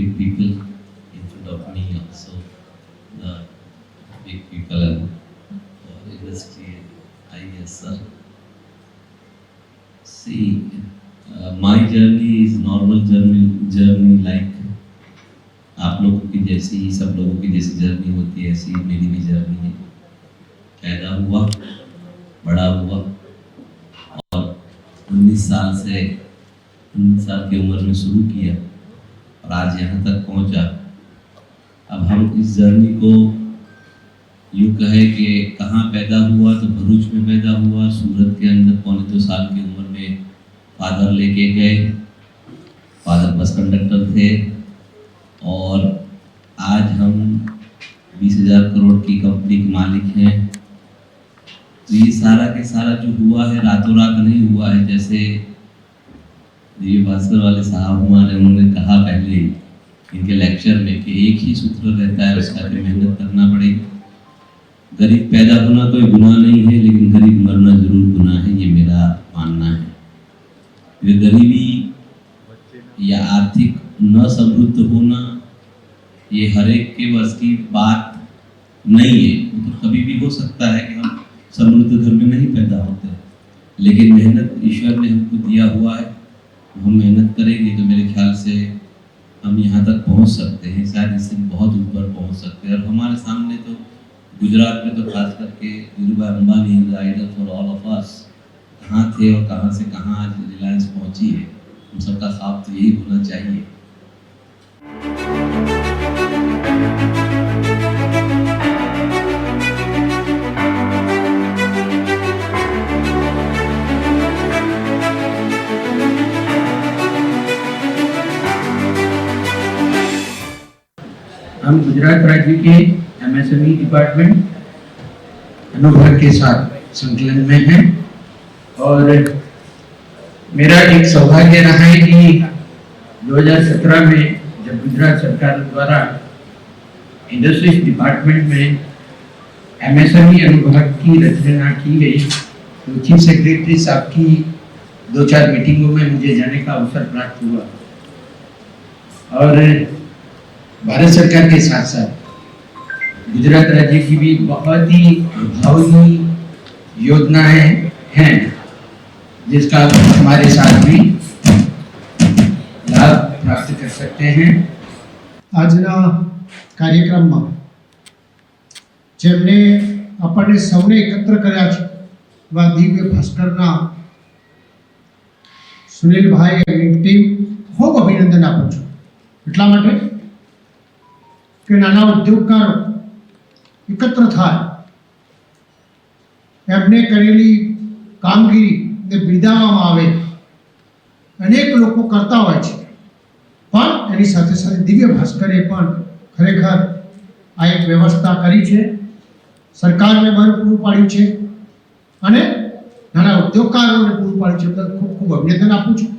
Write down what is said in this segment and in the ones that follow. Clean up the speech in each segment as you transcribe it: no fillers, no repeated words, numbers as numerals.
big people in front of me also, the big people and industry, I guess, sir. See, my journey is normal journey like आप लोगों की जैसी ही, सब लोगों की जैसी जर्नी होती है, ऐसी मेरी भी जर्नी है। पैदा हुआ, बड़ा हुआ और 19 साल की उम्र में शुरू किया और आज यहाँ तक पहुँचा। अब हम इस जर्नी को यूँ कहे कि कहाँ पैदा हुआ, तो भरूच में पैदा हुआ, सूरत के अंदर 2.25 साल की उम्र में फादर लेके गए। फादर बस कंडक्टर थे और आज हम 20,000 करोड़ की कंपनी के मालिक हैं। तो ये सारा के सारा जो हुआ है रातों रात नहीं हुआ है। जैसे दिव्य भास्कर वाले साहब हमारे, उन्होंने कहा पहले इनके लेक्चर में कि एक ही सूत्र रहता है उसका कि मेहनत करना पड़ेगी। गरीब पैदा होना कोई गुनाह नहीं है, लेकिन गरीब मरना जरूर गुनाह है, ये मेरा मानना है। ये गरीबी या आर्थिक न समृद्ध होना ये हर एक के बस की बात नहीं है। तो कभी भी हो सकता है कि हम समृद्ध घर में नहीं पैदा होते, लेकिन मेहनत ईश्वर ने हमको दिया हुआ है, हम मेहनत करेंगे तो मेरे ख्याल से हम यहाँ तक पहुँच सकते हैं, शायद इससे बहुत ऊपर पहुँच सकते हैं। और हमारे सामने तो गुजरात में तो खास करके Dhirubhai Ambani idol for all of us कहाँ थे और कहाँ से कहाँ आज रिलायंस पहुँची है। हम सबका ख्वाब तो यही होना चाहिए। हम गुजरात राज्य के एमएसएमई डिपार्टमेंट अनुभव के साथ संकलन में हैं और मेरा एक सौभाग्य रहा है कि 2017 में जब गुजरात सरकार द्वारा इंडस्ट्रीज डिपार्टमेंट में एमएसएमई अनुभाग की रचना की गई, तो चीफ सेक्रेटरी साहब की 2-4 मीटिंगों में मुझे जाने का अवसर प्राप्त हुआ और भारत सरकार के साथ साथ गुजरात राज्य की भी बहुत ही प्रभावी योजनाएं हैं जिसका हमारे साथ भी लाभ प्राप्त कर सकते हैं। આજના કાર્યક્રમમાં જેમને આપણને સૌને એકત્ર કર્યા છે એવા દિવ્ય ભાસ્કરના સુનિલભાઈ એમની ટીમ ખૂબ અભિનંદન આપું છું। એટલા માટે કે નાના ઉદ્યોગકારો એકત્ર થાય, એમને કરેલી કામગીરીને બિરદાવવામાં આવે। અનેક લોકો કરતા હોય છે, પણ એની સાથે સાથે દિવ્ય ભાસ્કરે પણ ખરેખર આ એક વ્યવસ્થા કરી છે, સરકારને બળ પૂરું પાડ્યું છે અને નાના ઉદ્યોગકારોને પૂરું પાડ્યું છે। બદલ ખૂબ ખૂબ અભિનંદન આપું છું।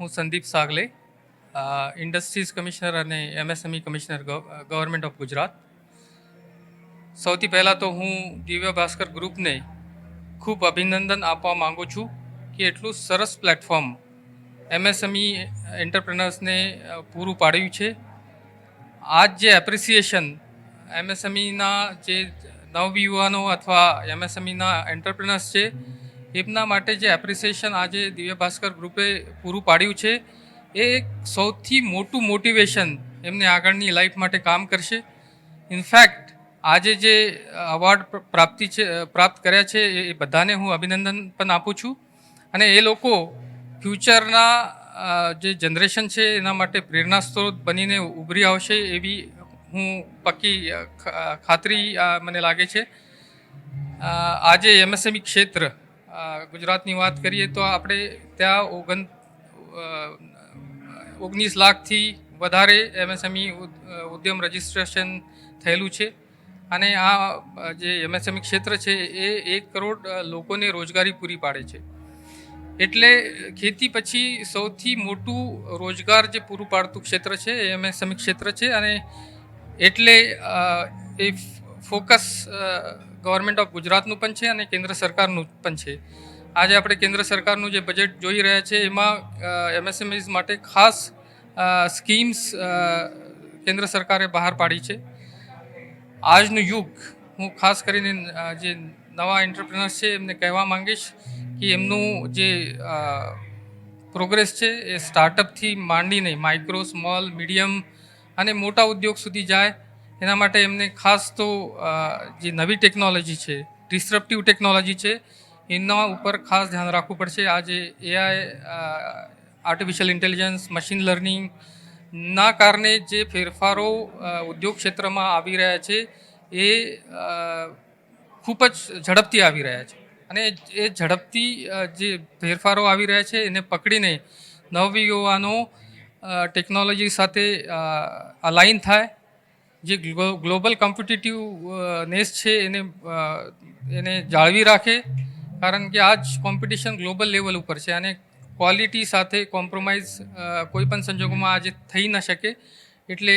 હું સંદીપ સાગલે, ઇન્ડસ્ટ્રીઝ કમિશનર અને MSME commissioner government of Gujarat. સૌથી પહેલાં તો હું દિવ્ય ભાસ્કર ગ્રુપને ખૂબ અભિનંદન આપવા માગું છું કે એટલું સરસ પ્લેટફોર્મ MSME એન્ટરપ્રેનર્સને પૂરું પાડ્યું છે. આજ જે એપ્રિસિએશન MSMEના જે નવયુવાનો અથવા MSMEના એન્ટરપ્રેનર્સ છે એમના માટે જે એપ્રિસિએશન આજે દિવ્ય ભાસ્કર ગ્રુપે પૂરું પાડ્યું છે એ એક સૌથી મોટું મોટિવેશન એમને આગળની લાઈફ માટે કામ કરશે. ઇનફેક્ટ આજે જે અવોર્ડ પ્રાપ્ત કર્યા છે એ બધાને હું અભિનંદન પણ આપું છું અને એ લોકો ફ્યુચરના જે જનરેશન છે એના માટે પ્રેરણા સ્ત્રોત બનીને ઉભરી આવશે એવી હું પક્કી ખાતરી મને લાગે છે. આજે MSME ક્ષેત્ર ગુજરાતની વાત કરીએ તો આપણે ત્યાં 19 લાખથી વધારે MSME ઉદ્યમ રજિસ્ટ્રેશન થયેલું છે અને આ જે MSME ક્ષેત્ર છે એ 1 કરોડ લોકોને રોજગારી પૂરી પાડે છે. એટલે ખેતી પછી સૌથી મોટું રોજગાર જે પૂરું પાડતું ક્ષેત્ર છે એ MSME ક્ષેત્ર છે અને એટલે એ ફોકસ ગવર્મેન્ટ ઓફ ગુજરાતનું પણ છે અને કેન્દ્ર સરકારનું પણ છે. આજે આપણે કેન્દ્ર સરકારનું જે બજેટ જોઈ રહ્યા છે એમાં MSMEs માટે ખાસ સ્કીમ્સ કેન્દ્ર સરકારે બહાર પાડી છે. આજનું યુગ હું ખાસ કરીને જે નવા એન્ટરપ્રેનર્સ છે એમને કહેવા માંગીશ કે એમનું જે પ્રોગ્રેસ છે એ સ્ટાર્ટઅપથી માંડીને માઇક્રો, સ્મોલ, મીડિયમ અને મોટા ઉદ્યોગ સુધી જાય એના માટે એમને ખાસ તો જે નવી ટેકનોલોજી છે, ડિસ્રપ્ટિવ ટેકનોલોજી છે એના ઉપર ખાસ ધ્યાન રાખવું પડશે. આજે AI, આર્ટિફિશિયલ ઇન્ટેલિજન્સ, મશીન લર્નિંગના કારણે જે ફેરફારો ઉદ્યોગ ક્ષેત્રમાં આવી રહ્યા છે એ ખૂબ જ ઝડપથી આવી રહ્યા છે અને એ ઝડપથી જે ફેરફારો આવી રહ્યા છે એને પકડીને નવયુવાનો ટેકનોલોજી સાથે અલાઇન થાય, જે ગ્લોબલ કોમ્પિટિટિવનેસ છે એને જાળવી રાખે, કારણ કે આ જ કોમ્પિટિશન ગ્લોબલ લેવલ ઉપર છે અને ક્વોલિટી સાથે કોમ્પ્રોમાઇઝ કોઈ પણ સંજોગોમાં આજે થઈ ન શકે. એટલે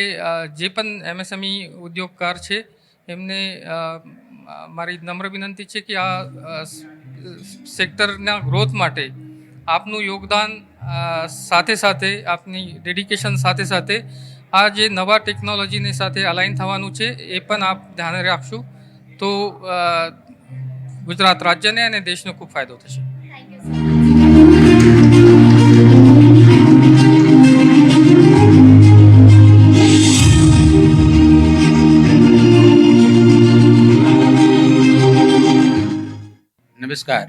જે પણ MSME ઉદ્યોગકાર છે એમને મારી નમ્ર વિનંતી છે કે આ સેક્ટરના ગ્રોથ માટે આપનું યોગદાન સાથે સાથે આપની ડેડિકેશન સાથે સાથે આ જે નવા ટેકનોલોજીની સાથે અલાઇન થવાનું છે એ પણ આપ ધ્યાને રાખશો તો ગુજરાત રાજ્યને અને દેશને ખૂબ ફાયદો થશે. નમસ્કાર.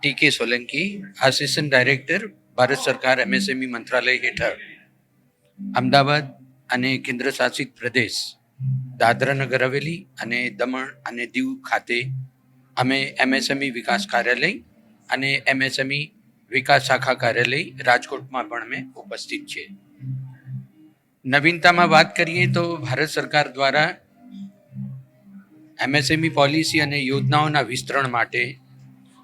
TK Solanki, assistant director, Bharat સરકાર MSME મંત્રાલય હેઠળ અમદાવાદ અને કેન્દ્ર શાસિત પ્રદેશ દાદરા નગર હવેલી અને દમણ અને દીવ ખાતે અમે MSME વિકાસ કાર્યાલય અને MSME વિકાસ શાખા કાર્યાલય રાજકોટમાં પણ અમે ઉપસ્થિત છે. નવીનતામાં વાત કરીએ તો ભારત સરકાર દ્વારા MSME પોલિસી અને યોજનાઓના વિસ્તરણ માટે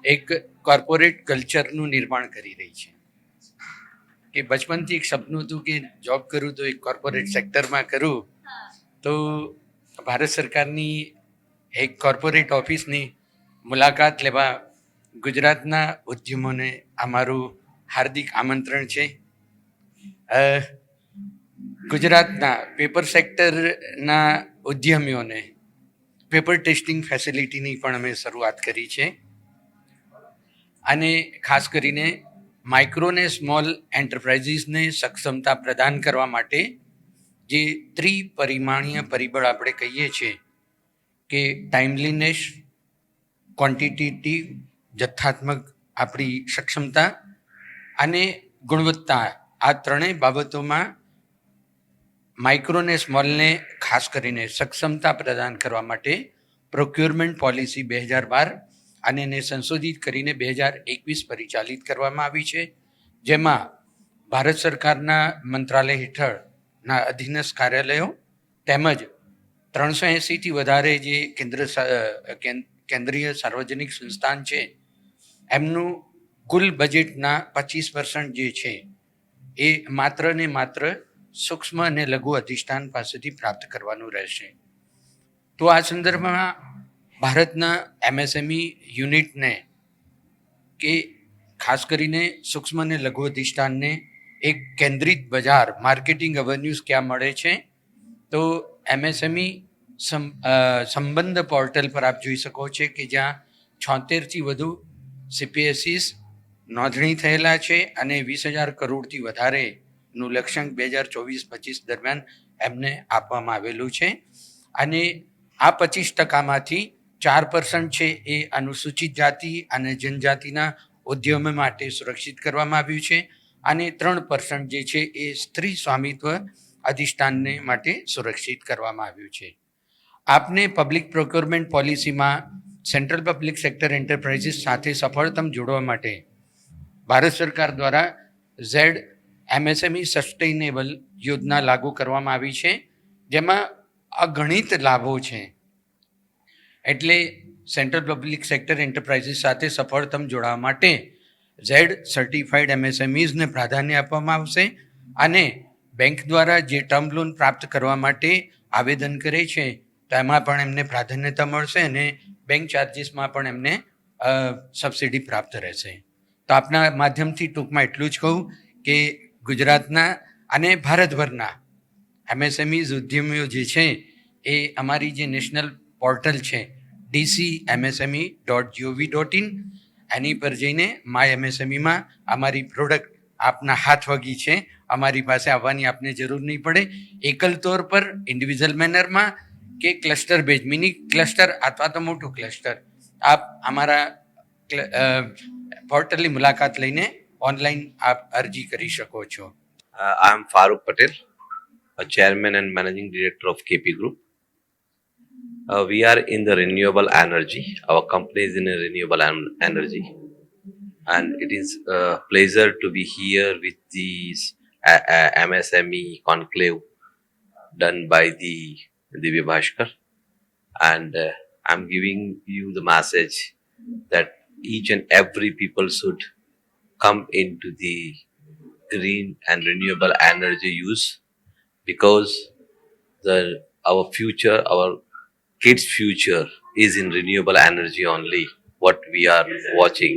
એક કોર્પોરેટ કલ્ચરનું નિર્માણ કરી રહી છે. કે બચપનથી એક સપનું હતું કે જોબ કરું તો એક કોર્પોરેટ સેક્ટરમાં કરું, તો ભારત સરકારની એક કોર્પોરેટ ઓફિસની મુલાકાત લેવા ગુજરાતના ઉદ્યમોને અમારું હાર્દિક આમંત્રણ છે. ગુજરાતના પેપર સેક્ટરના ઉદ્યમીઓને પેપર ટેસ્ટિંગ ફેસિલિટીની પણ અમે શરૂઆત કરી છે અને ખાસ કરીને માઇક્રો ને સ્મોલ એન્ટરપ્રાઇઝીસને સક્ષમતા પ્રદાન કરવા માટે જે ત્રિપરિમાણીય પરિબળ આપણે કહીએ છીએ કે ટાઈમલીનેસ, ક્વોન્ટિટેટિવ જથ્થાત્મક આપણી સક્ષમતા અને ગુણવત્તા, આ ત્રણેય બાબતોમાં માઇક્રો ને સ્મોલને ખાસ કરીને સક્ષમતા પ્રદાન કરવા માટે પ્રોક્યોરમેન્ટ પોલિસી 2012 અને એને સંશોધિત કરીને 2021 પરિચાલિત કરવામાં આવી છે, જેમાં ભારત સરકારના મંત્રાલય હેઠળના અધીનસ્થ કાર્યાલયો તેમજ 380થી વધારે જે કેન્દ્રીય સાર્વજનિક સંસ્થાન છે એમનું કુલ બજેટના 25% જે છે એ માત્ર ને માત્ર સૂક્ષ્મ અને લઘુ અધિષ્ઠાન પાસેથી પ્રાપ્ત કરવાનું રહેશે. તો આ સંદર્ભમાં ભારતના એમએસએમઈ યુનિટને કે ખાસ કરીને સૂક્ષ્મ અને લઘુ અધિષ્ઠાનને એક કેન્દ્રિત બજાર માર્કેટિંગ અવેન્યુઝ ક્યાં મળે છે, તો એમએસએમઈ સંબંધ પોર્ટલ પર આપ જોઈ શકો છો કે જ્યાં 76થી વધુ CPSEs નોંધણી થયેલા છે અને 20,000 કરોડથી વધારેનું લક્ષ્યાંક 2024-25 દરમિયાન એમને આપવામાં આવેલું છે. અને આ 25%માંથી 4% છે એ અનુસૂચિત જાતિ અને જનજાતિના ઉદ્યમો માટે સુરક્ષિત કરવામાં આવ્યું છે અને 3% જે છે એ સ્ત્રી સ્વામિત્વ અધિષ્ઠાનને માટે સુરક્ષિત કરવામાં આવ્યું છે. આપને પબ્લિક પ્રોક્યોરમેન્ટ પોલિસીમાં સેન્ટ્રલ પબ્લિક સેક્ટર એન્ટરપ્રાઇઝીસ સાથે સફળતમ જોડવા માટે ભારત સરકાર દ્વારા ઝેડ એમએસએમઈ સસ્ટેનેબલ યોજના લાગુ કરવામાં આવી છે, જેમાં અગણિત લાભો છે. એટલે સેન્ટ્રલ પબ્લિક સેક્ટર એન્ટરપ્રાઇઝીસ સાથે સફળતમ જોડાવા માટે ઝેડ સર્ટિફાઈડ એમએસએમઈઝને પ્રાધાન્ય આપવામાં આવશે અને બેંક દ્વારા જે ટર્મ લોન પ્રાપ્ત કરવા માટે આવેદન કરે છે તેમાં પણ એમને પ્રાધાન્યતા મળશે અને બેંક ચાર્જિસમાં પણ એમને સબસિડી પ્રાપ્ત રહેશે. તો આપના માધ્યમથી ટૂંકમાં એટલું જ કહું કે ગુજરાતના અને ભારતભરના એમએસએમઈઝ ઉદ્યમીઓ જે છે એ અમારી જે નેશનલ પોર્ટલ છે dcmsme.gov.in એની પર જઈને માય એમએસએમઈમાં અમારી પ્રોડક્ટ આપના હાથ વગી છે, અમારી પાસે આવવાની આપને જરૂર નહીં પડે. એકલ તौर પર ઇન્ડિવિજ્યુઅલ મેનરમાં કે ક્લસ્ટર બેઝ મિની ક્લસ્ટર અથવા તો મોટું ક્લસ્ટર આપ અમારા પોર્ટલની મુલાકાત લઈને ઓનલાઈન આપ અરજી કરી શકો છો. I am Farooq Patel, a chairman and managing director of KP Group. We are in the renewable energy. Our company is in a renewable energy, and it is a pleasure to be here with this MSME conclave done by the Divya Bhaskar, and I'm giving you the message that each and every people should come into the green and renewable energy use, because our future, our kids' future is in renewable energy only, what we are watching.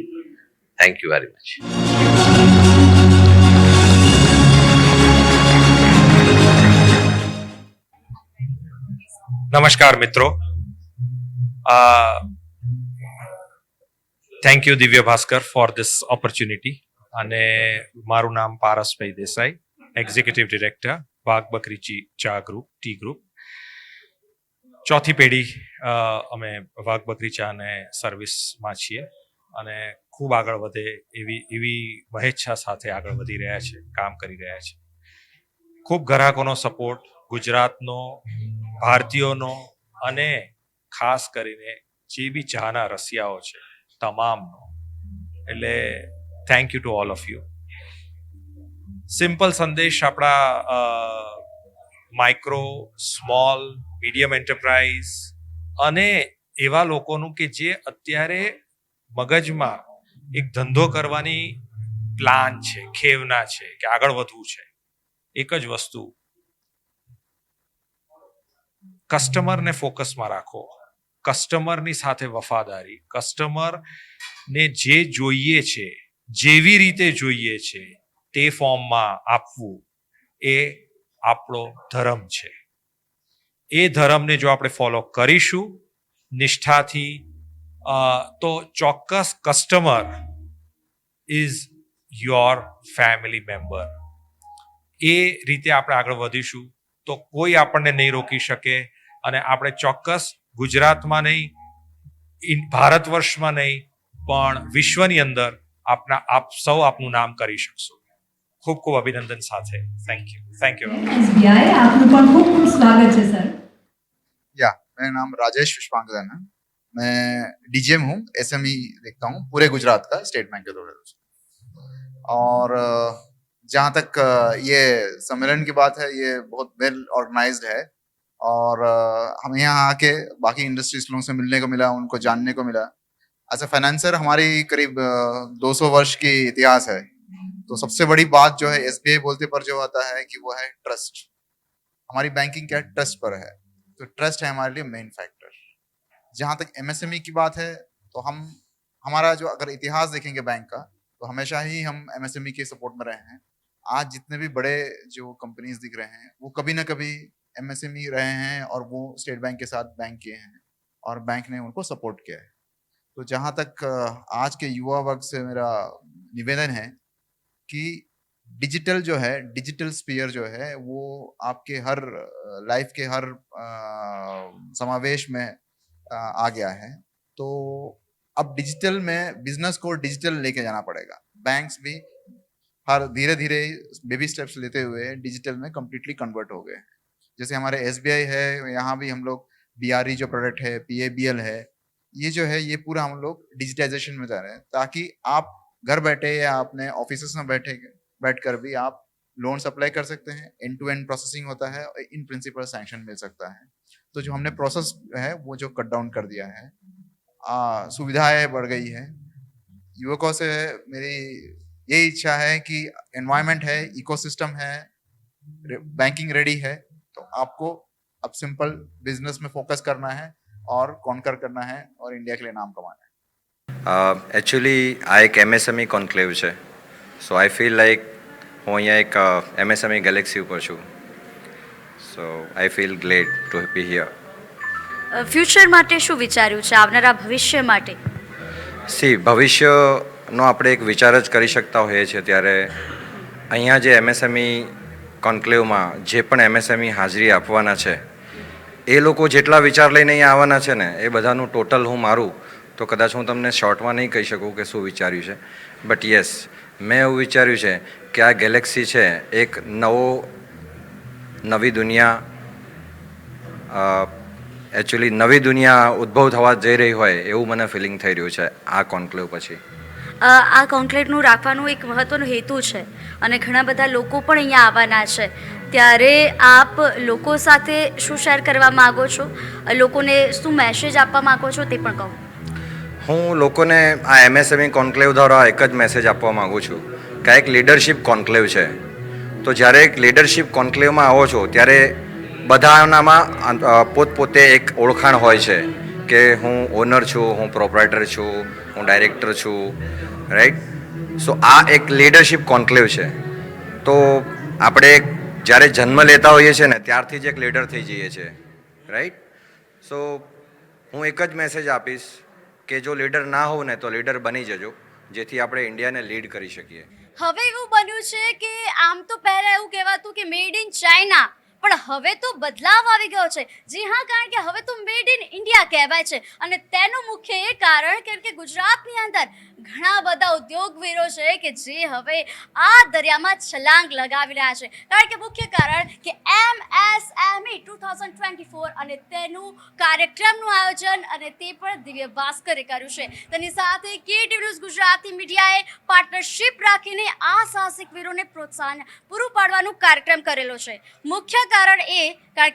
Thank you very much. નમસ્કાર મિત્રો, thank you Divya Bhaskar for this opportunity. અને મારું નામ પારસભાઈ Desai, executive director વાઘ બકરી ચા group T group. ચોથી પેઢી અમે વાઘ બકરી ચા અને સર્વિસમાં છીએ અને ખૂબ આગળ વધે એવી મહેચ્છા સાથે આગળ વધી રહ્યા છે, કામ કરી રહ્યા છે. ખૂબ ગ્રાહકોનો સપોર્ટ, ગુજરાતનો, ભારતીયોનો અને ખાસ કરીને જે બી ચાના રસિયાઓ છે તમામનો. એટલે thank you to all of you. Simple સંદેશ આપણા માઇક્રો, સ્મોલ, મીડિયમ એન્ટરપ્રાઇઝ અને એવા લોકોનું કે જે અત્યારે મગજમાં એક ધંધો કરવાની પ્લાન છે, ખેવના છે કે આગળ વધવું છે. એક જ વસ્તુ, કસ્ટમરને ફોકસમાં રાખો, કસ્ટમરની સાથે વફાદારી, કસ્ટમરને જે જોઈએ છે, જેવી રીતે જોઈએ છે તે ફોર્મમાં આપવું એ આપણો ધર્મ છે. એ ધર્મને જો આપણે ફોલો કરીશું નિષ્ઠાથી તો ચોક્કસ customer is your family member. એ રીતે આપણે આગળ વધીશું તો કોઈ આપણને નહીં રોકી શકે અને આપણે ચોક્કસ ગુજરાતમાં નહીં, ભારત વર્ષમાં નહીં પણ વિશ્વની અંદર આપ સૌ આપનું નામ કરી શકશો. ખૂબ ખૂબ અભિનંદન સાથે. Thank you. SBI आपનું પણ ખૂબ ખૂબ સ્વાગત છે સર. या मेरा नाम राजेश पुष्पांकदन है. मैं डीजीएम हूँ, एसएमई देखता हूँ पूरे गुजरात का, स्टेट बैंक के दौरे. और जहाँ तक ये सम्मेलन की बात है, ये बहुत वेल ऑर्गेनाइज्ड है और हमें यहाँ आके बाकी इंडस्ट्रीज लोगों से मिलने को मिला, उनको जानने को मिला. एज ए फाइनेंसर हमारी करीब 200 वर्ष की इतिहास है. तो सबसे बड़ी बात जो है एसबीआई बोलते पर जो आता है कि वो है ट्रस्ट। हमारी बैंकिंग क्या है, ट्रस्ट पर है, तो ट्रस्ट है हमारे लिए मेन फैक्टर। जहाँ तक एमएसएमई की बात है तो हमारा जो अगर इतिहास देखेंगे बैंक का, तो हमेशा ही हम एमएसएमई के सपोर्ट में रहे हैं। आज जितने भी बड़े जो कंपनीज दिख रहे हैं वो कभी ना कभी एमएसएमई रहे हैं और वो स्टेट बैंक के साथ बैंक किए हैं और बैंक ने उनको सपोर्ट किया है। तो जहाँ तक आज के युवा वर्ग से मेरा निवेदन है कि डिजिटल जो है, डिजिटल स्पीयर जो है वो आपके हर लाइफ के हर समावेश में आ गया है। तो अब डिजिटल में बिजनेस को डिजिटल लेके जाना पड़ेगा। बैंक्स भी हर धीरे धीरे बेबी स्टेप्स लेते हुए डिजिटल में कंप्लीटली कन्वर्ट हो गए हैं। जैसे हमारे एसबीआई है, यहाँ भी हम लोग बीआरई जो प्रोडक्ट है, पीएबीएल है, ये जो है ये पूरा हम लोग डिजिटाइजेशन में जा रहे हैं, ताकि आप घर बैठे या अपने ऑफिस में बैठकर भी आप लोन्स अप्लाई कर सकते हैं। एंड टू एंड प्रोसेसिंग होता है, इन प्रिंसिपल सैंक्शन मिल सकता है। तो जो हमने प्रोसेस है वो जो कट डाउन कर दिया है, सुविधाएं बढ़ गई है। युवकों से मेरी ये इच्छा है कि एनवायरनमेंट है, इकोसिस्टम है, बैंकिंग रेडी है, तो आपको अब सिंपल बिजनेस में फोकस करना है और कॉन्कर करना है और इंडिया के लिए नाम कमाना है। એકચ્યુઅલી આ એક એમએસએમઈ કોન્ક્લેવ છે, સો આઈ ફીલ લાઈક હું અહીંયા એક એમએસએમઈ ગેલેક્સી ઉપર છું, so I feel glad to be here. Future માટે શું વિચાર્યું છે, આવનારા ભવિષ્ય માટે? સી ભવિષ્યનો આપણે એક વિચાર જ કરી શકતા હોઈએ છીએ, ત્યારે અહીંયા જે એમએસએમઈ કોન્ક્લેવમાં જે પણ એમએસએમઈ હાજરી આપવાના છે એ લોકો જેટલા વિચાર લઈને અહીંયા આવવાના છે ને, એ બધાનું ટોટલ હું મારું તો કદાચ હું તમને શોર્ટમાં નહીં કહી શકું કે શું વિચાર્યું છે, બટ યસ મેં એવું વિચાર્યું છે કે આ ગેલેક્સી છે એક નવી દુનિયા, એકચ્યુઅલી નવી દુનિયા ઉદ્ભવ થવા જઈ રહી હોય એવું મને ફિલિંગ થઈ રહ્યું છે આ કોન્ક્લેવ પછી. આ કોન્ક્લેવનું રાખવાનું એક મહત્ત્વનો હેતુ છે અને ઘણા બધા લોકો પણ અહીંયા આવવાના છે, ત્યારે આપ લોકો સાથે શું શેર કરવા માગો છો, લોકોને શું મેસેજ આપવા માગો છો તે પણ કહો. હું લોકોને આ એમએસએમઈ કોન્ક્લેવ દ્વારા એક જ મેસેજ આપવા માગું છું કે આ એક લીડરશિપ કોન્ક્લેવ છે. તો જ્યારે એક લીડરશિપ કોન્ક્લેવમાં આવો છો ત્યારે બધાનામાં પોતપોતે એક ઓળખાણ હોય છે કે હું ઓનર છું, હું પ્રોપરાઇટર છું, હું ડાયરેક્ટર છું, રાઈટ. સો આ એક લીડરશિપ કોન્ક્લેવ છે. તો આપણે જ્યારે જન્મ લેતા હોઈએ છીએ ને ત્યારથી જ એક લીડર થઈ જઈએ છીએ, રાઈટ. સો હું એક જ મેસેજ આપીશ કે જો લીડર ના હોવ ને તો લીડર બની જજો, જેથી આપણે ઇન્ડિયાને લીડ કરી શકીએ. હવે એવું બન્યું છે કે આમ તો પહેલાં એવું કહેવાતું કે મેડ ઇન ચાઇના, પણ હવે તો બદલાવ આવી ગયો છે. જી હા, કારણ કે હવે તો મેડ ઇન ઇન્ડિયા કહેવાય છે અને તેનું મુખ્ય એ કારણ કે ગુજરાતની અંદર ઘણા બધા ઉદ્યોગવીરો છે કે જે હવે આ દરિયામાં છલાંગ લગાવી રહ્યા છે. કારણ કે મુખ્ય કારણ કે MSME 2024 અને તેનું કાર્યક્રમનું આયોજન અને તે પણ દિવ્ય ભાસ્કરે કર્યું છે. તેની સાથે KTV ન્યૂઝ ગુજરાતી મીડિયાએ પાર્ટનરશિપ રાખીને આ સાહસિક વીરોને પ્રોત્સાહન પૂરું પાડવાનું કાર્યક્રમ કરેલો છે. મુખ્ય કારણ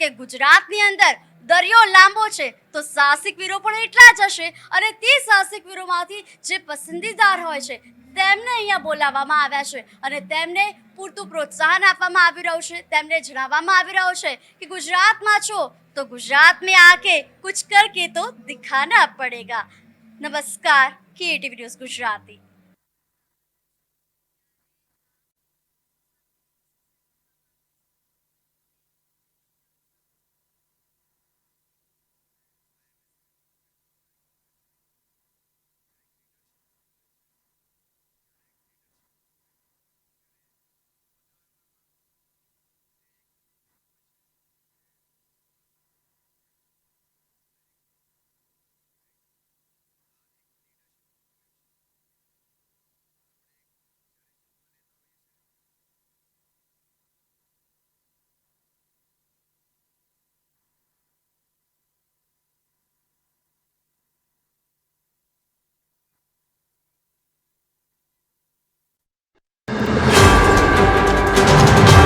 કે ગુજરાતની અંદર દરિયો લાંબો છે તો સાહસિક વીરો પણ એટલા જ હશે અને તે સાહસિક વીરોમાંથી જે પસંદીદાર હોય છે તેમને અહીંયા બોલાવવામાં આવ્યા છે અને તેમને પૂરતું પ્રોત્સાહન આપવામાં આવી રહ્યું છે. તેમને જણાવવામાં આવી રહ્યું છે કે ગુજરાતમાં છો તો ગુજરાત में आके कुछ करके तो दिखाना पड़ेगा. नमस्कार, KTV न्यूज़ गुजराती.